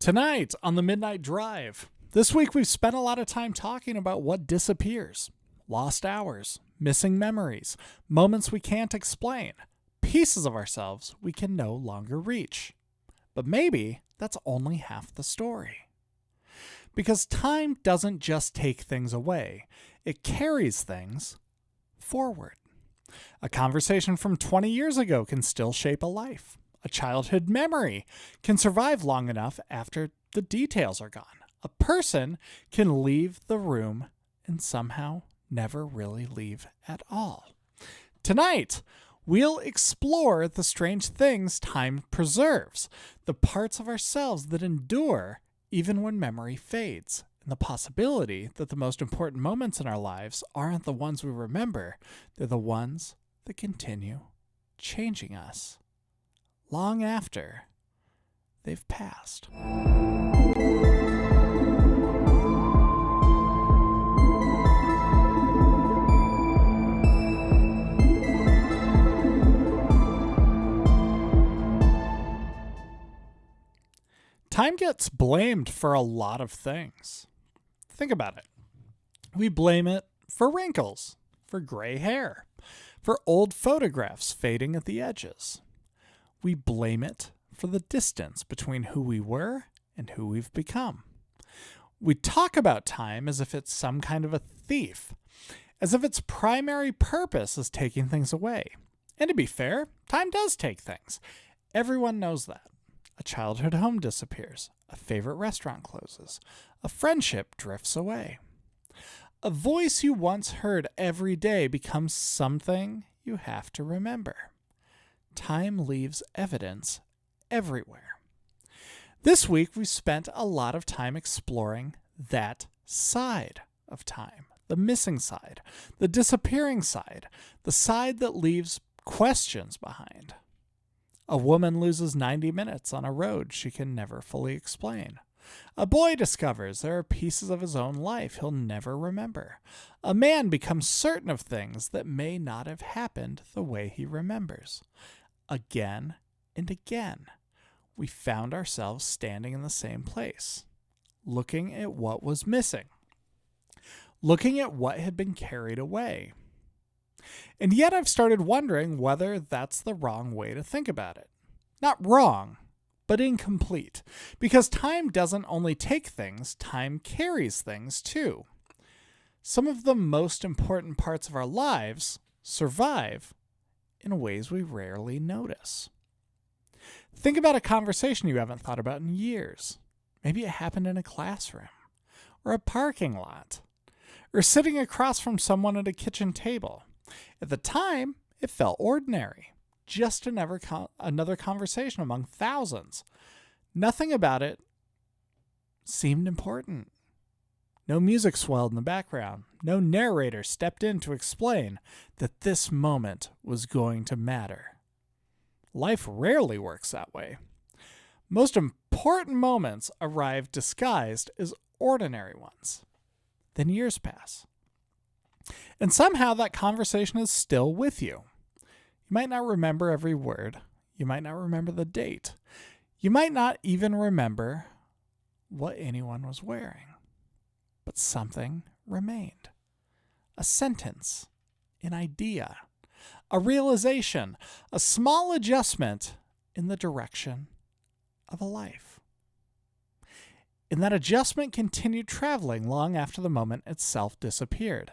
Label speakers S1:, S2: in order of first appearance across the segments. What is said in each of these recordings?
S1: Tonight on the Midnight Drive. This week we've spent a lot of time talking about what disappears. Lost hours, missing memories, moments we can't explain, pieces of ourselves we can no longer reach. But maybe that's only half the story. Because time doesn't just take things away, it carries things forward. A conversation from 20 years ago can still shape a life. A childhood memory can survive long enough after the details are gone. A person can leave the room and somehow never really leave at all. Tonight, we'll explore the strange things time preserves, the parts of ourselves that endure even when memory fades, and the possibility that the most important moments in our lives aren't the ones we remember, they're the ones that continue changing us long after they've passed. Time gets blamed for a lot of things. Think about it. We blame it for wrinkles, for gray hair, for old photographs fading at the edges. We blame it for the distance between who we were and who we've become. We talk about time as if it's some kind of a thief, as if its primary purpose is taking things away. And to be fair, time does take things. Everyone knows that. A childhood home disappears. A favorite restaurant closes. A friendship drifts away. A voice you once heard every day becomes something you have to remember. Time leaves evidence everywhere. This week, we spent a lot of time exploring that side of time, the missing side, the disappearing side, the side that leaves questions behind. A woman loses 90 minutes on a road she can never fully explain. A boy discovers there are pieces of his own life he'll never remember. A man becomes certain of things that may not have happened the way he remembers. Again and again, we found ourselves standing in the same place, looking at what was missing, looking at what had been carried away. And yet I've started wondering whether that's the wrong way to think about it. Not wrong, but incomplete. Because time doesn't only take things, time carries things too. Some of the most important parts of our lives survive in ways we rarely notice. Think about a conversation you haven't thought about in years. Maybe it happened in a classroom, or a parking lot, or sitting across from someone at a kitchen table. At the time, it felt ordinary, just another conversation among thousands. Nothing about it seemed important. No music swelled in the background. No narrator stepped in to explain that this moment was going to matter. Life rarely works that way. Most important moments arrive disguised as ordinary ones. Then years pass. And somehow that conversation is still with you. You might not remember every word. You might not remember the date. You might not even remember what anyone was wearing. But something remained. A sentence, an idea, a realization, a small adjustment in the direction of a life. And that adjustment continued traveling long after the moment itself disappeared.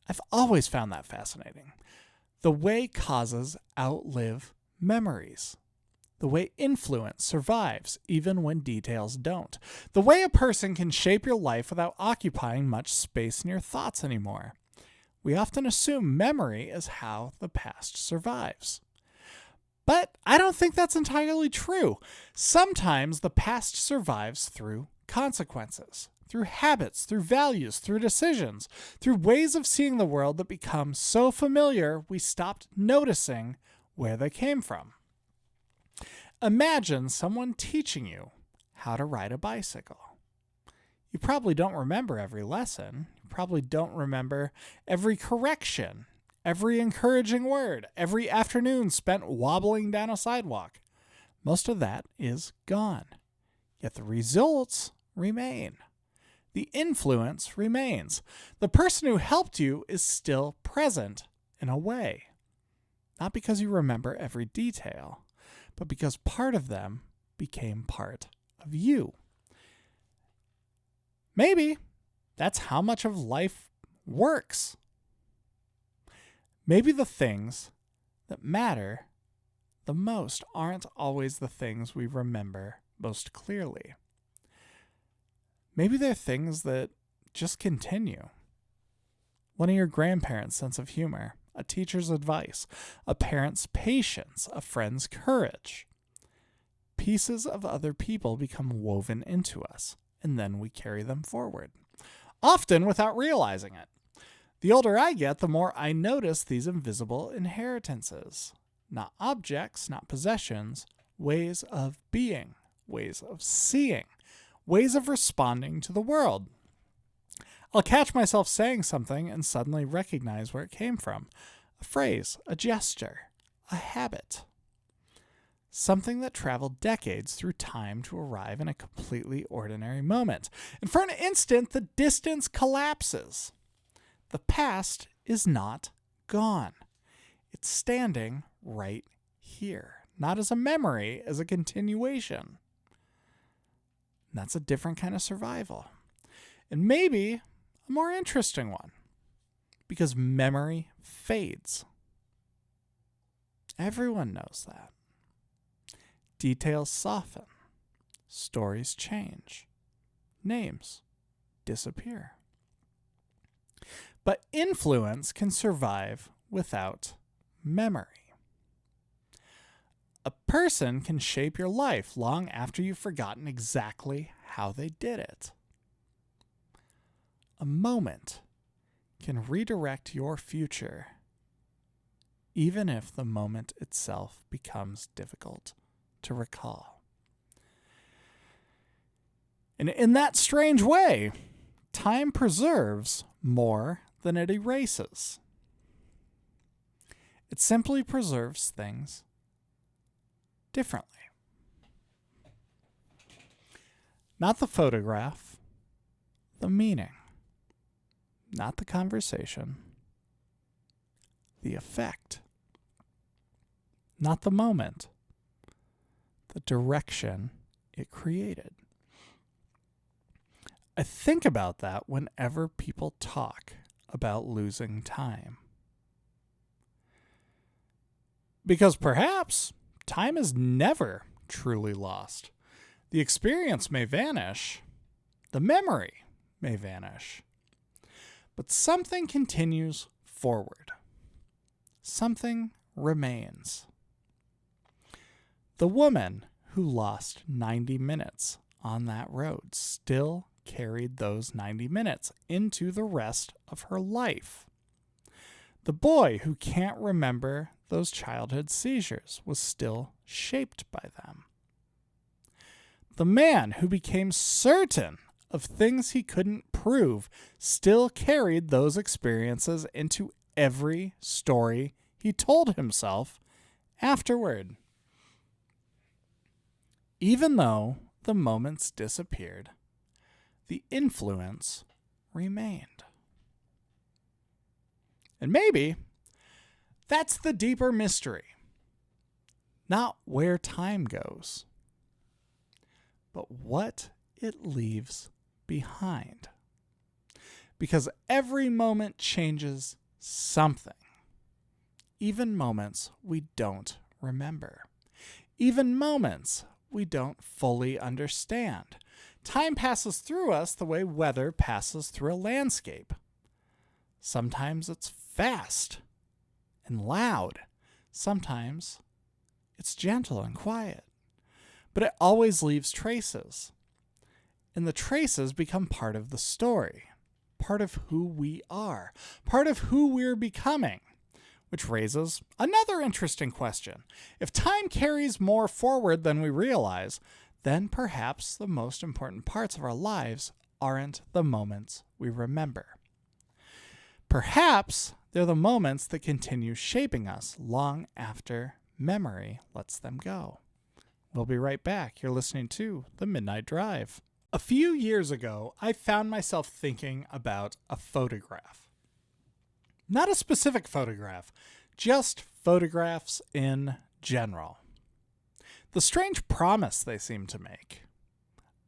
S1: I've always found that fascinating. The way causes outlive memories. The way influence survives even when details don't. The way a person can shape your life without occupying much space in your thoughts anymore. We often assume memory is how the past survives. But I don't think that's entirely true. Sometimes the past survives through consequences, through habits, through values, through decisions, through ways of seeing the world that become so familiar we stopped noticing where they came from. Imagine someone teaching you how to ride a bicycle. You probably don't remember every lesson. You probably don't remember every correction, every encouraging word, every afternoon spent wobbling down a sidewalk. Most of that is gone. Yet the results remain. The influence remains. The person who helped you is still present in a way. Not because you remember every detail, but because part of them became part of you. Maybe that's how much of life works. Maybe the things that matter the most aren't always the things we remember most clearly. Maybe they're things that just continue. One of your grandparents' sense of humor, a teacher's advice, a parent's patience, a friend's courage. Pieces of other people become woven into us, and then we carry them forward, often without realizing it. The older I get, the more I notice these invisible inheritances. Not objects, not possessions, ways of being, ways of seeing, ways of responding to the world. I'll catch myself saying something and suddenly recognize where it came from. A phrase, a gesture, a habit. Something that traveled decades through time to arrive in a completely ordinary moment. And for an instant, the distance collapses. The past is not gone. It's standing right here, not as a memory, as a continuation. And that's a different kind of survival. And maybe a more interesting one, because memory fades. Everyone knows that. Details soften. Stories change. Names disappear. But influence can survive without memory. A person can shape your life long after you've forgotten exactly how they did it. A moment can redirect your future, even if the moment itself becomes difficult to recall. And in that strange way, time preserves more than it erases. It simply preserves things differently. Not the photograph, the meaning. Not the conversation, the effect. Not the moment, the direction it created. I think about that whenever people talk about losing time. Because perhaps time is never truly lost. The experience may vanish, the memory may vanish, but something continues forward. Something remains. The woman who lost 90 minutes on that road still carried those 90 minutes into the rest of her life. The boy who can't remember those childhood seizures was still shaped by them. The man who became certain of things he couldn't prove still carried those experiences into every story he told himself afterward. Even though the moments disappeared, the influence remained. And maybe that's the deeper mystery. Not where time goes, but what it leaves behind. Because every moment changes something. Even moments we don't remember. Even moments we don't fully understand. Time passes through us the way weather passes through a landscape. Sometimes it's fast and loud. Sometimes it's gentle and quiet. But it always leaves traces. And the traces become part of the story, part of who we are, part of who we're becoming. Which raises another interesting question. If time carries more forward than we realize, then perhaps the most important parts of our lives aren't the moments we remember. Perhaps they're the moments that continue shaping us long after memory lets them go. We'll be right back. You're listening to The Midnight Drive. A few years ago, I found myself thinking about a photograph. Not a specific photograph, just photographs in general. The strange promise they seem to make.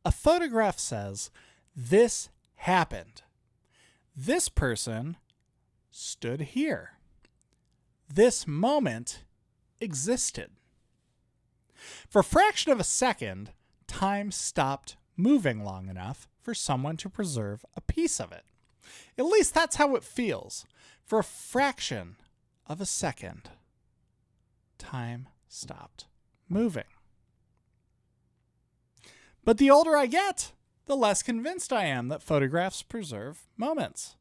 S1: A photograph says, this happened. This person stood here. This moment existed. For a fraction of a second, time stopped moving long enough for someone to preserve a piece of it. At least that's how it feels. For a fraction of a second, time stopped moving. But the older I get, the less convinced I am that photographs preserve moments.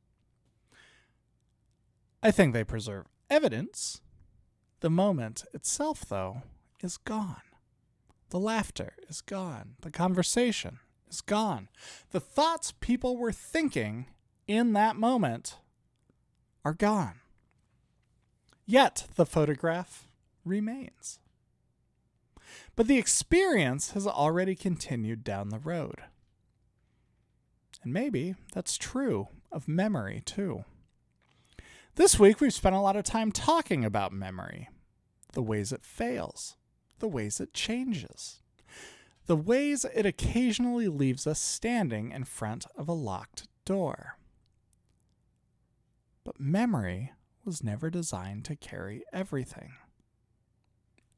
S1: I think they preserve evidence. The moment itself, though, is gone. The laughter is gone. The conversation is gone. The thoughts people were thinking in that moment are gone. Yet the photograph remains. But the experience has already continued down the road. And maybe that's true of memory, too. This week, we've spent a lot of time talking about memory, the ways it fails, the ways it changes, the ways it occasionally leaves us standing in front of a locked door. But memory was never designed to carry everything.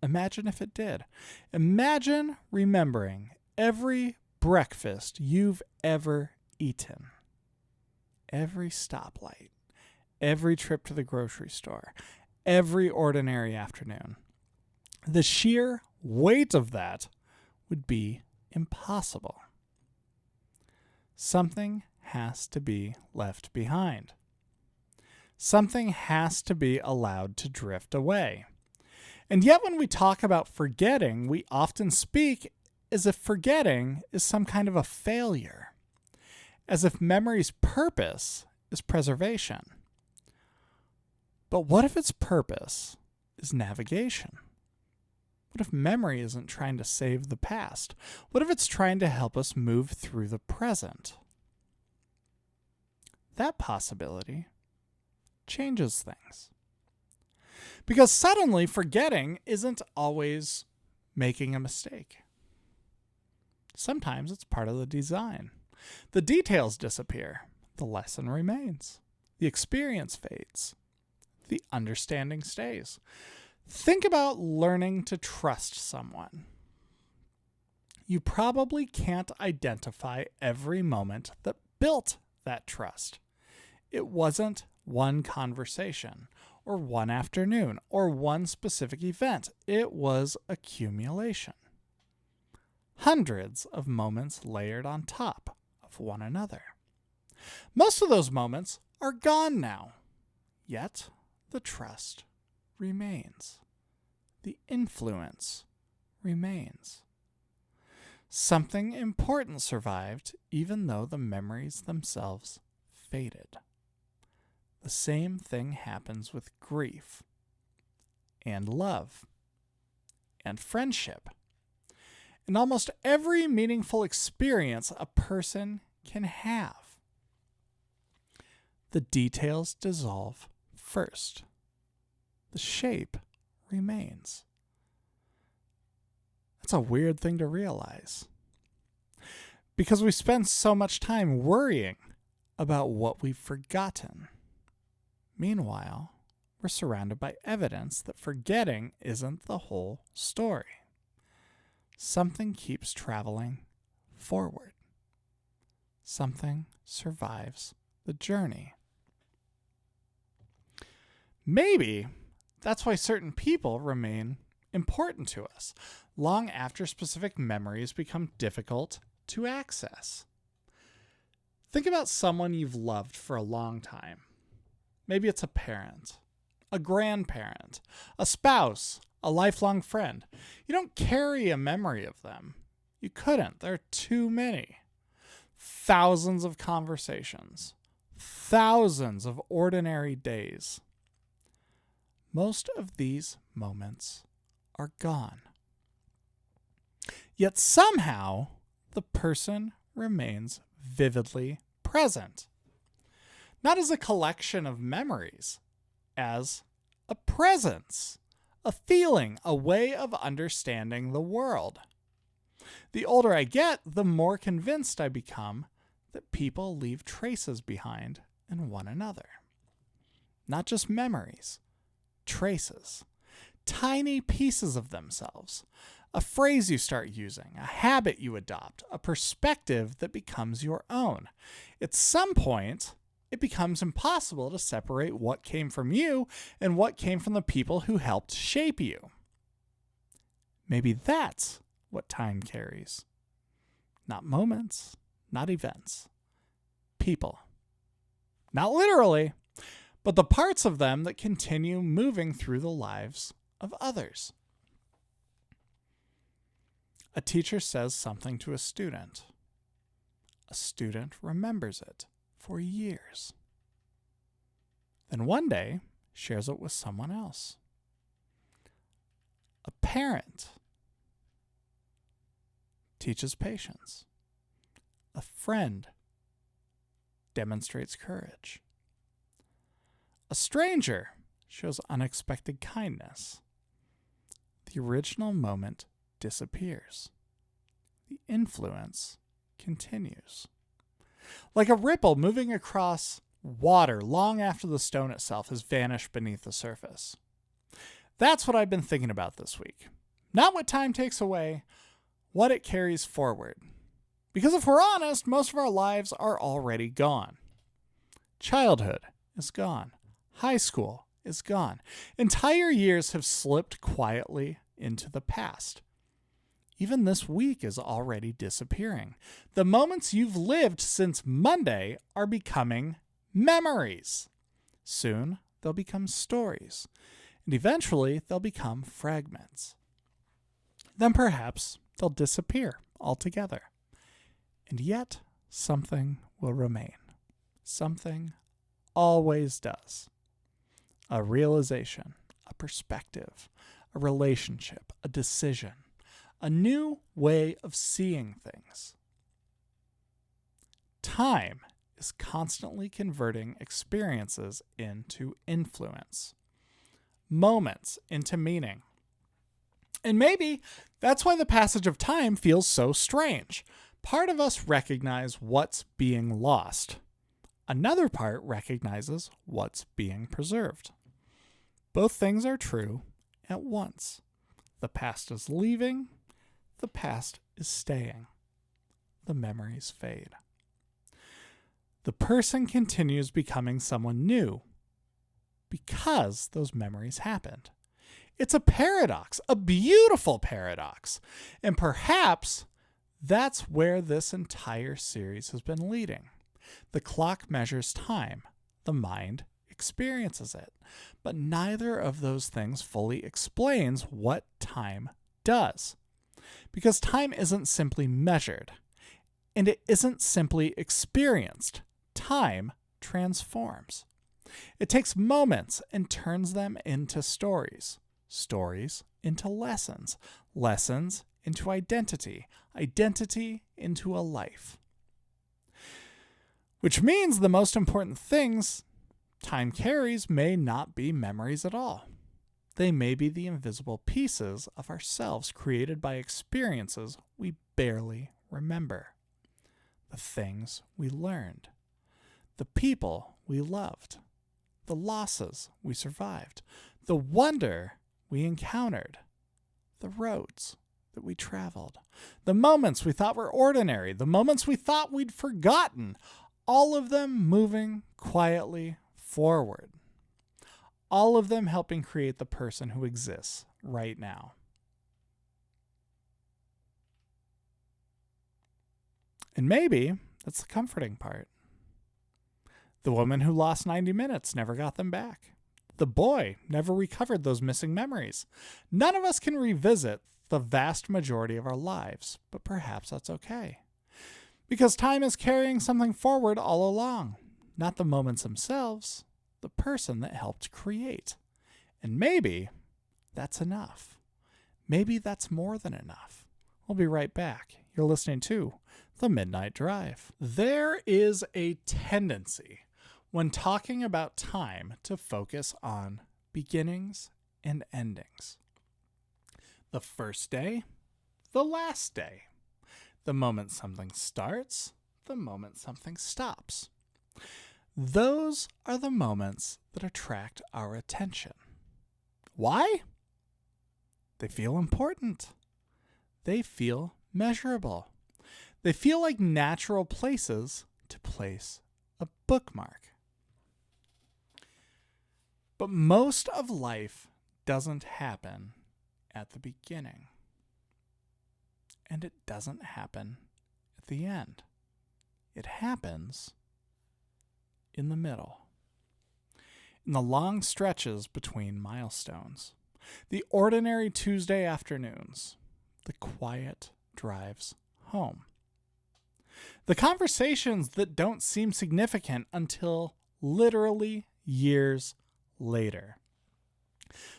S1: Imagine if it did. Imagine remembering every breakfast you've ever eaten, every stoplight, every trip to the grocery store, every ordinary afternoon. The sheer weight of that would be impossible. Something has to be left behind. Something has to be allowed to drift away. And yet when we talk about forgetting, we often speak as if forgetting is some kind of a failure, as if memory's purpose is preservation. But what if its purpose is navigation? What if memory isn't trying to save the past? What if it's trying to help us move through the present? That possibility changes things. Because suddenly forgetting isn't always making a mistake. Sometimes it's part of the design. The details disappear. The lesson remains. The experience fades. The understanding stays. Think about learning to trust someone. You probably can't identify every moment that built that trust. It wasn't one conversation, or one afternoon, or one specific event. It was accumulation. Hundreds of moments layered on top of one another. Most of those moments are gone now, yet the trust remains. The influence remains. Something important survived even though the memories themselves faded. The same thing happens with grief and love and friendship and almost every meaningful experience a person can have. The details dissolve first. The shape remains. That's a weird thing to realize. Because we spend so much time worrying about what we've forgotten. Meanwhile, we're surrounded by evidence that forgetting isn't the whole story. Something keeps traveling forward. Something survives the journey. Maybe that's why certain people remain important to us, long after specific memories become difficult to access. Think about someone you've loved for a long time. Maybe it's a parent, a grandparent, a spouse, a lifelong friend. You don't carry a memory of them. You couldn't. There are too many. Thousands of conversations. Thousands of ordinary days. Most of these moments are gone. Yet somehow, the person remains vividly present. Not as a collection of memories, as a presence, a feeling, a way of understanding the world. The older I get, the more convinced I become that people leave traces behind in one another. Not just memories, traces, tiny pieces of themselves, a phrase you start using, a habit you adopt, a perspective that becomes your own. At some point, it becomes impossible to separate what came from you and what came from the people who helped shape you. Maybe that's what time carries. Not moments, not events. People. Not literally, but the parts of them that continue moving through the lives of others. A teacher says something to a student. A student remembers it for years. Then one day, shares it with someone else. A parent teaches patience. A friend demonstrates courage. A stranger shows unexpected kindness. The original moment disappears. The influence continues. Like a ripple moving across water long after the stone itself has vanished beneath the surface. That's what I've been thinking about this week. Not what time takes away, what it carries forward. Because if we're honest, most of our lives are already gone. Childhood is gone. High school is gone. Entire years have slipped quietly into the past. Even this week is already disappearing. The moments you've lived since Monday are becoming memories. Soon, they'll become stories. And eventually, they'll become fragments. Then perhaps they'll disappear altogether. And yet, something will remain. Something always does. A realization, a perspective, a relationship, a decision, a new way of seeing things. Time is constantly converting experiences into influence, moments into meaning. And maybe that's why the passage of time feels so strange. Part of us recognize what's being lost. Another part recognizes what's being preserved. Both things are true at once. The past is leaving. The past is staying. The memories fade. The person continues becoming someone new because those memories happened. It's a paradox, a beautiful paradox. And perhaps that's where this entire series has been leading. The clock measures time. The mind experiences it. But neither of those things fully explains what time does. Because time isn't simply measured, and it isn't simply experienced. Time transforms. It takes moments and turns them into stories, stories into lessons, lessons into identity, identity into a life. Which means the most important things time carries may not be memories at all. They may be the invisible pieces of ourselves created by experiences we barely remember. The things we learned. The people we loved. The losses we survived. The wonder we encountered. The roads that we traveled. The moments we thought were ordinary. The moments we thought we'd forgotten. All of them moving quietly forward. All of them helping create the person who exists right now. And maybe that's the comforting part. The woman who lost 90 minutes never got them back. The boy never recovered those missing memories. None of us can revisit the vast majority of our lives, but perhaps that's okay. Because time is carrying something forward all along. Not the moments themselves, the person that helped create. And maybe that's enough. Maybe that's more than enough. We'll be right back. You're listening to The Midnight Drive. There is a tendency when talking about time to focus on beginnings and endings. The first day, the last day. The moment something starts, the moment something stops. Those are the moments that attract our attention. Why? They feel important. They feel measurable. They feel like natural places to place a bookmark. But most of life doesn't happen at the beginning. And it doesn't happen at the end. It happens in the middle. In the long stretches between milestones. The ordinary Tuesday afternoons. The quiet drives home. The conversations that don't seem significant until literally years later.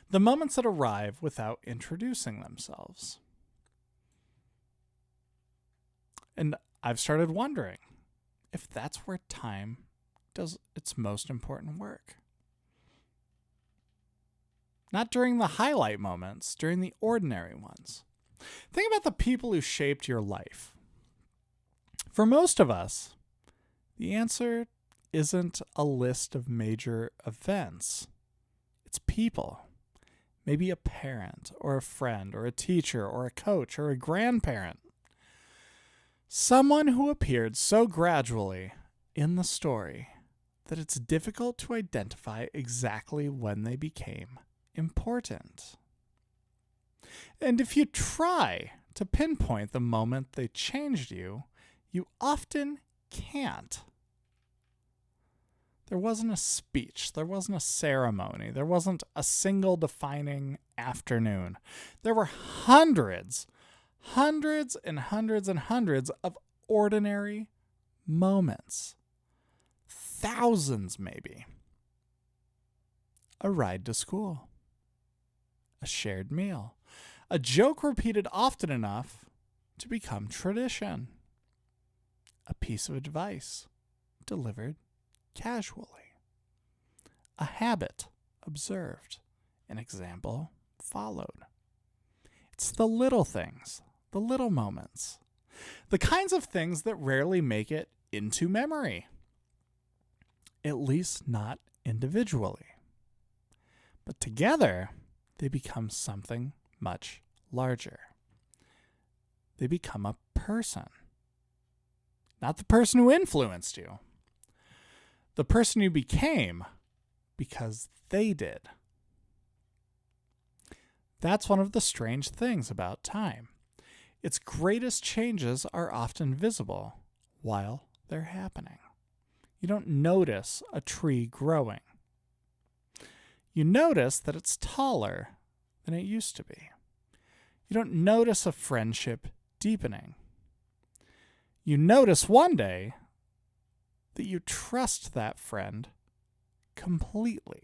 S1: The moments that arrive without introducing themselves. And I've started wondering if that's where time does its most important work. Not during the highlight moments, during the ordinary ones. Think about the people who shaped your life. For most of us, the answer isn't a list of major events. It's people. Maybe a parent, or a friend, or a teacher, or a coach, or a grandparent. Someone who appeared so gradually in the story that it's difficult to identify exactly when they became important. And if you try to pinpoint the moment they changed you, you often can't. There wasn't a speech. There wasn't a ceremony. There wasn't a single defining afternoon. There were hundreds and hundreds and hundreds of ordinary moments. Thousands, maybe. A ride to school. A shared meal. A joke repeated often enough to become tradition. A piece of advice delivered casually. A habit observed. An example followed. It's the little things, the little moments, the kinds of things that rarely make it into memory, at least not individually. But together, they become something much larger. They become a person. Not the person who influenced you. The person you became because they did. That's one of the strange things about time. Its greatest changes are often visible while they're happening. You don't notice a tree growing. You notice that it's taller than it used to be. You don't notice a friendship deepening. You notice one day that you trust that friend completely.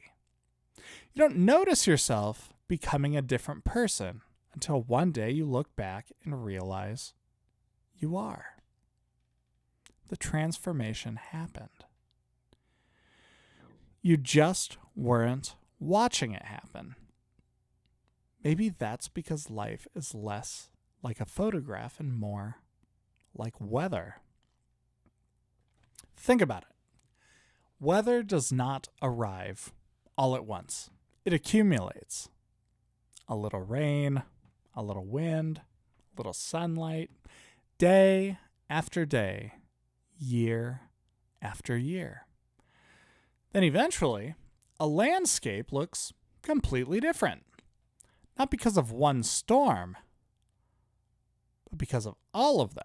S1: You don't notice yourself becoming a different person until one day you look back and realize you are. The transformation happened. You just weren't watching it happen. Maybe that's because life is less like a photograph and more like weather. Think about it. Weather does not arrive all at once. It accumulates. A little rain, a little wind, a little sunlight, day after day, year after year. Then eventually, a landscape looks completely different. Not because of one storm, but because of all of them.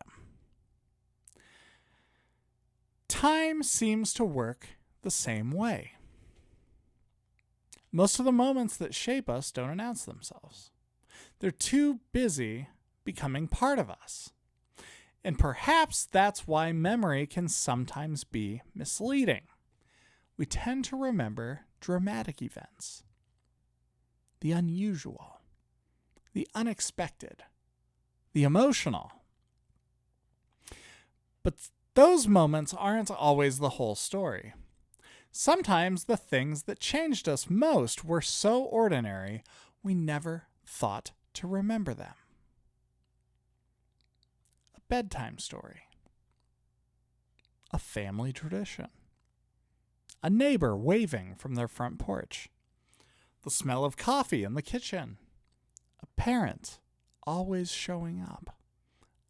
S1: Time seems to work the same way. Most of the moments that shape us don't announce themselves. They're too busy becoming part of us. And perhaps that's why memory can sometimes be misleading. We tend to remember dramatic events, the unusual, the unexpected, the emotional. But those moments aren't always the whole story. Sometimes the things that changed us most were so ordinary we never thought to remember them. A bedtime story, a family tradition, a neighbor waving from their front porch, the smell of coffee in the kitchen, a parent always showing up,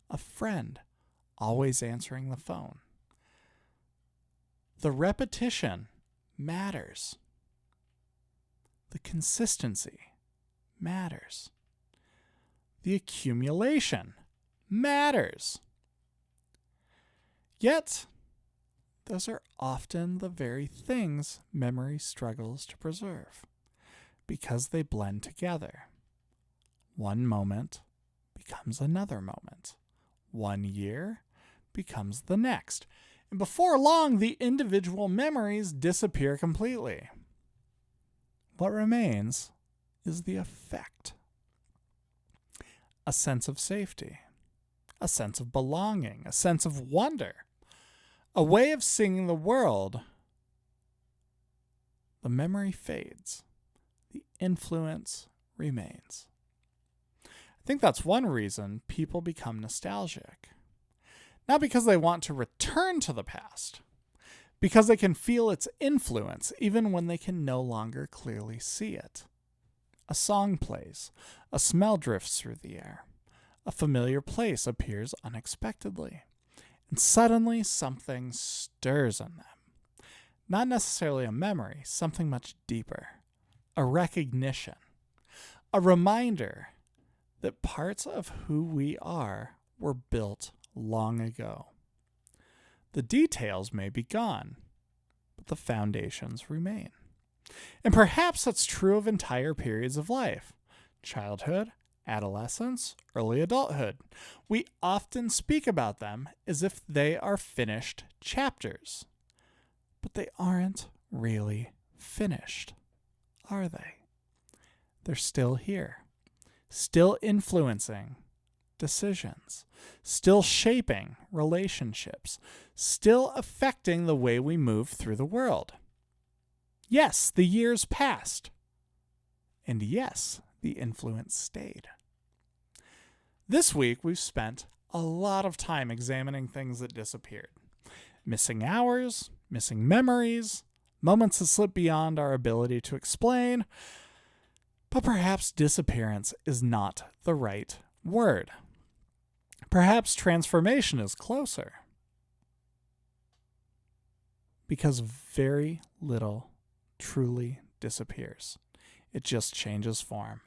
S1: a friend always answering the phone. The repetition matters. The consistency matters. The accumulation matters. Yet, those are often the very things memory struggles to preserve because they blend together. One moment becomes another moment. 1 year becomes the next. And before long, the individual memories disappear completely. What remains is the effect. A sense of safety, a sense of belonging, a sense of wonder, a way of seeing the world. The memory fades. The influence remains. I think that's one reason people become nostalgic. Not because they want to return to the past, because they can feel its influence even when they can no longer clearly see it. A song plays, a smell drifts through the air, a familiar place appears unexpectedly, and suddenly something stirs in them. Not necessarily a memory, something much deeper, a recognition, a reminder that parts of who we are were built long ago. The details may be gone, but the foundations remain. And perhaps that's true of entire periods of life. Childhood, adolescence, early adulthood. We often speak about them as if they are finished chapters. But they aren't really finished, are they? They're still here, still influencing decisions, still shaping relationships, still affecting the way we move through the world. Yes, the years passed. And yes, the influence stayed. This week, we've spent a lot of time examining things that disappeared. Missing hours, missing memories, moments that slip beyond our ability to explain. But perhaps disappearance is not the right word. Perhaps transformation is closer. Because very little truly disappears. It just changes form.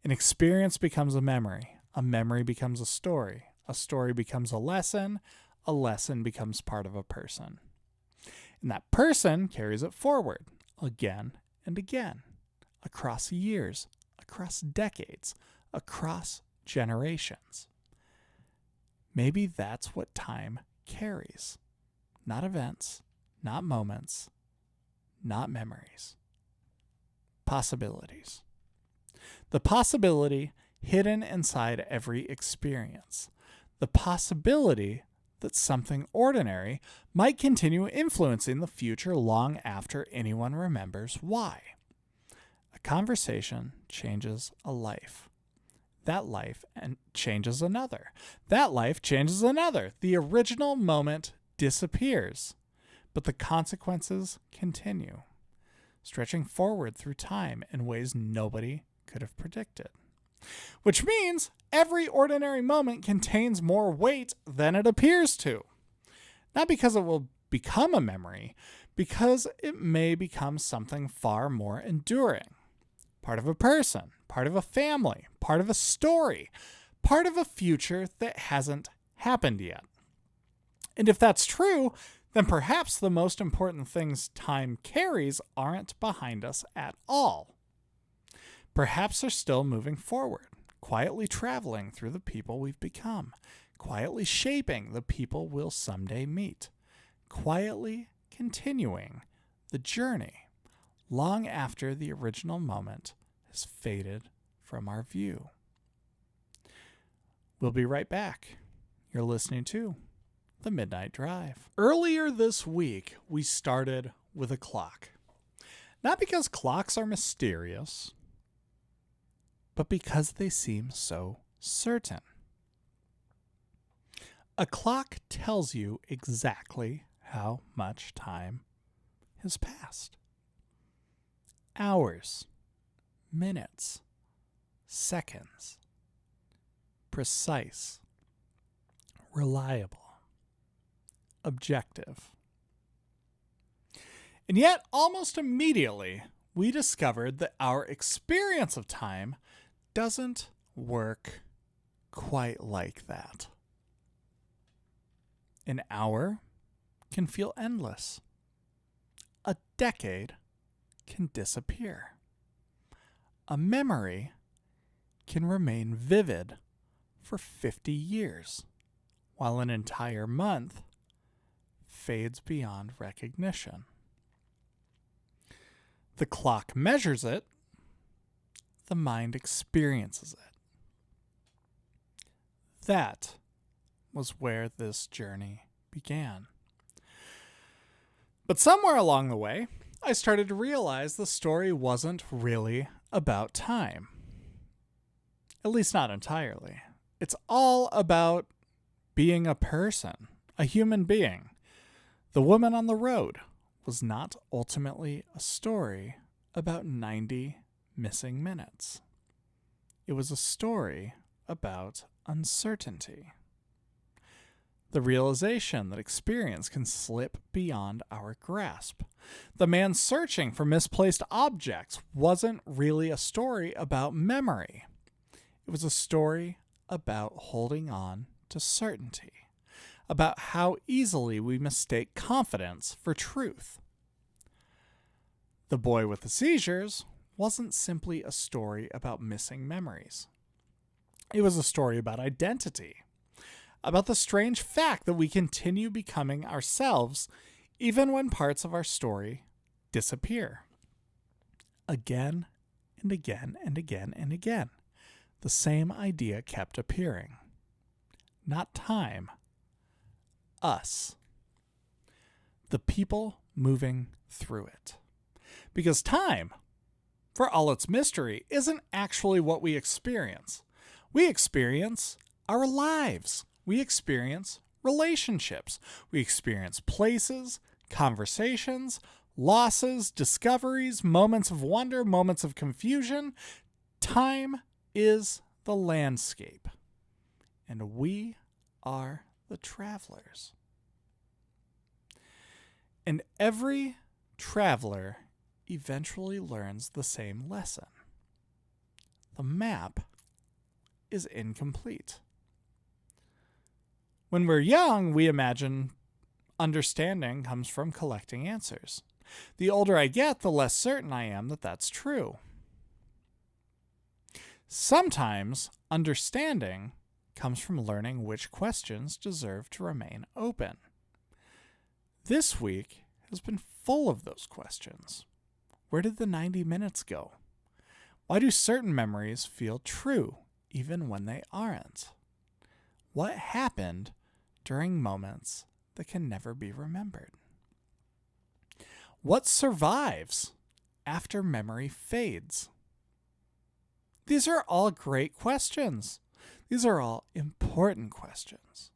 S1: An experience becomes a memory becomes a story becomes a lesson becomes part of a person. And that person carries it forward again and again, across years, across decades, across generations. Maybe that's what time carries. Not events, not moments, not memories. Possibilities. The possibility hidden inside every experience. The possibility that something ordinary might continue influencing the future long after anyone remembers why. A conversation changes a life. That life changes another. That life changes another. The original moment disappears, but the consequences continue, stretching forward through time in ways nobody could have predicted. Which means every ordinary moment contains more weight than it appears to. Not because it will become a memory, because it may become something far more enduring. Part of a person, part of a family, part of a story, part of a future that hasn't happened yet. And if that's true, then perhaps the most important things time carries aren't behind us at all. Perhaps they're still moving forward, quietly traveling through the people we've become, quietly shaping the people we'll someday meet, quietly continuing the journey long after the original moment has faded from our view. We'll be right back. You're listening to The Midnight Drive. Earlier this week, we started with a clock. Not because clocks are mysterious, but because they seem so certain. A clock tells you exactly how much time has passed. Hours, minutes, seconds. Precise, reliable, objective. And yet, almost immediately, we discovered that our experience of time doesn't work quite like that. An hour can feel endless. A decade can disappear. A memory can remain vivid for 50 years, while an entire month fades beyond recognition. The clock measures it, the mind experiences it. That was where this journey began. But somewhere along the way, I started to realize the story wasn't really about time. At least not entirely. It's all about being a person, a human being. The Woman on the Road was not ultimately a story about 90 missing minutes. It was a story about uncertainty. The realization that experience can slip beyond our grasp. The man searching for misplaced objects wasn't really a story about memory. It was a story about holding on to certainty, about how easily we mistake confidence for truth. The Boy with the Seizures wasn't simply a story about missing memories. It was a story about identity, about the strange fact that we continue becoming ourselves even when parts of our story disappear. Again and again and again and again, the same idea kept appearing. Not time, us. The people moving through it. Because time, for all its mystery, isn't actually what we experience. We experience our lives. We experience relationships. We experience places, conversations, losses, discoveries, moments of wonder, moments of confusion. Time is the landscape, and we are the travelers. And every traveler eventually learns the same lesson. The map is incomplete. When we're young, we imagine understanding comes from collecting answers. The older I get, the less certain I am that that's true. Sometimes understanding comes from learning which questions deserve to remain open. This week has been full of those questions. Where did the 90 minutes go? Why do certain memories feel true even when they aren't? What happened during moments that can never be remembered? What survives after memory fades? These are all great questions. These are all important questions.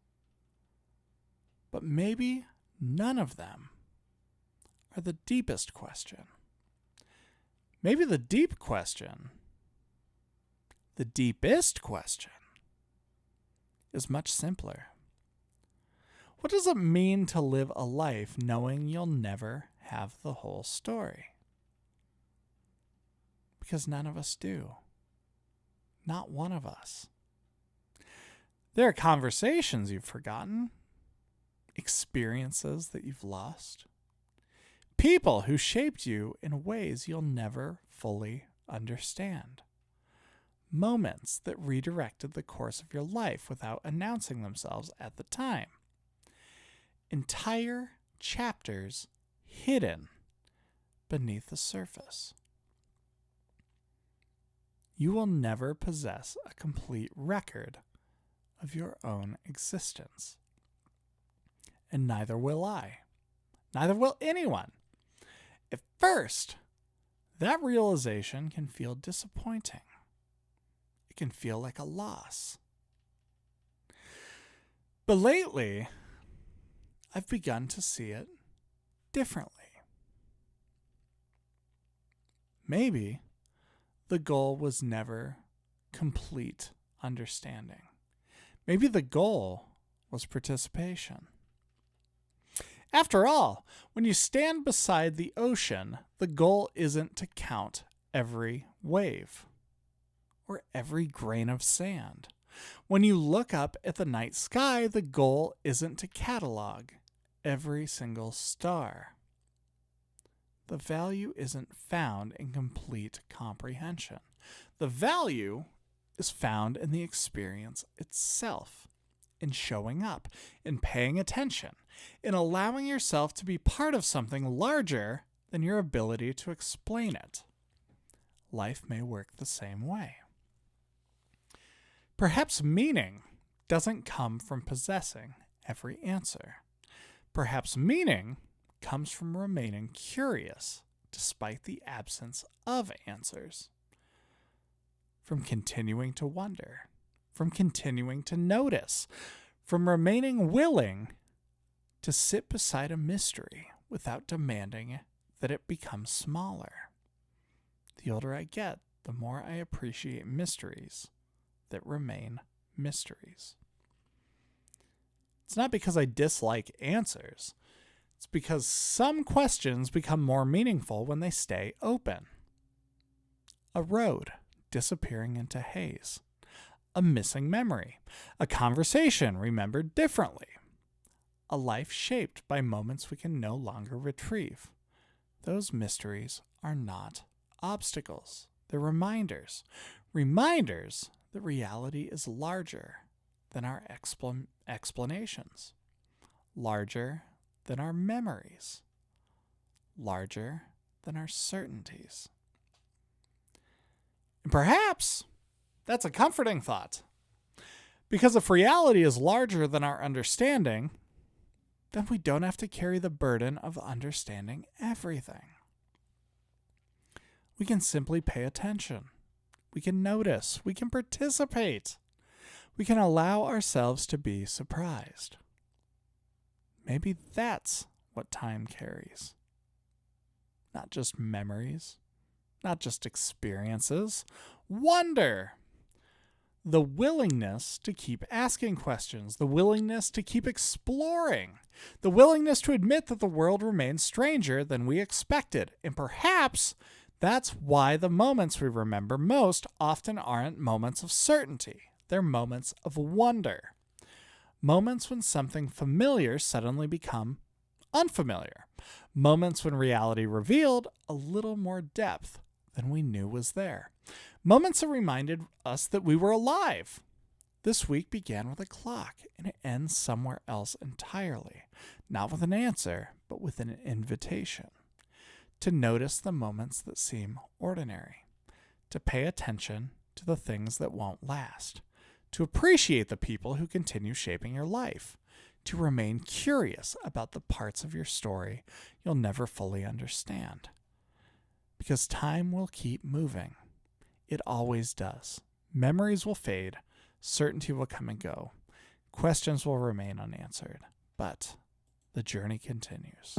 S1: But maybe none of them are the deepest question. Maybe the deep question, the deepest question, is much simpler. What does it mean to live a life knowing you'll never have the whole story? Because none of us do. Not one of us. There are conversations you've forgotten, experiences that you've lost, people who shaped you in ways you'll never fully understand, moments that redirected the course of your life without announcing themselves at the time, entire chapters hidden beneath the surface. You will never possess a complete record of your own existence. And neither will I. Neither will anyone. At first, that realization can feel disappointing. It can feel like a loss. But lately, I've begun to see it differently. Maybe the goal was never complete understanding. Maybe the goal was participation. After all, when you stand beside the ocean, the goal isn't to count every wave or every grain of sand. When you look up at the night sky, the goal isn't to catalog every single star. The value isn't found in complete comprehension. The value is found in the experience itself, in showing up, in paying attention, in allowing yourself to be part of something larger than your ability to explain it. Life may work the same way. Perhaps meaning doesn't come from possessing every answer. Perhaps meaning comes from remaining curious despite the absence of answers. From continuing to wonder, from continuing to notice, from remaining willing to sit beside a mystery without demanding that it become smaller. The older I get, the more I appreciate mysteries that remain mysteries. It's not because I dislike answers. It's because some questions become more meaningful when they stay open. A road disappearing into haze. A missing memory. A conversation remembered differently. A life shaped by moments we can no longer retrieve. Those mysteries are not obstacles. They're reminders. Reminders that reality is larger than our explanations. Larger than our memories. Larger than our certainties. And perhaps that's a comforting thought. Because if reality is larger than our understanding, then we don't have to carry the burden of understanding everything. We can simply pay attention. We can notice. We can participate. We can allow ourselves to be surprised. Maybe that's what time carries. Not just memories, not just experiences, wonder. The willingness to keep asking questions, the willingness to keep exploring, the willingness to admit that the world remains stranger than we expected. And perhaps that's why the moments we remember most often aren't moments of certainty. They're moments of wonder. Moments when something familiar suddenly become unfamiliar. Moments when reality revealed a little more depth than we knew was there. Moments that reminded us that we were alive. This week began with a clock, and it ends somewhere else entirely. Not with an answer, but with an invitation. To notice the moments that seem ordinary. To pay attention to the things that won't last. To appreciate the people who continue shaping your life. To remain curious about the parts of your story you'll never fully understand. Because time will keep moving. It always does. Memories will fade. Certainty will come and go. Questions will remain unanswered. But the journey continues.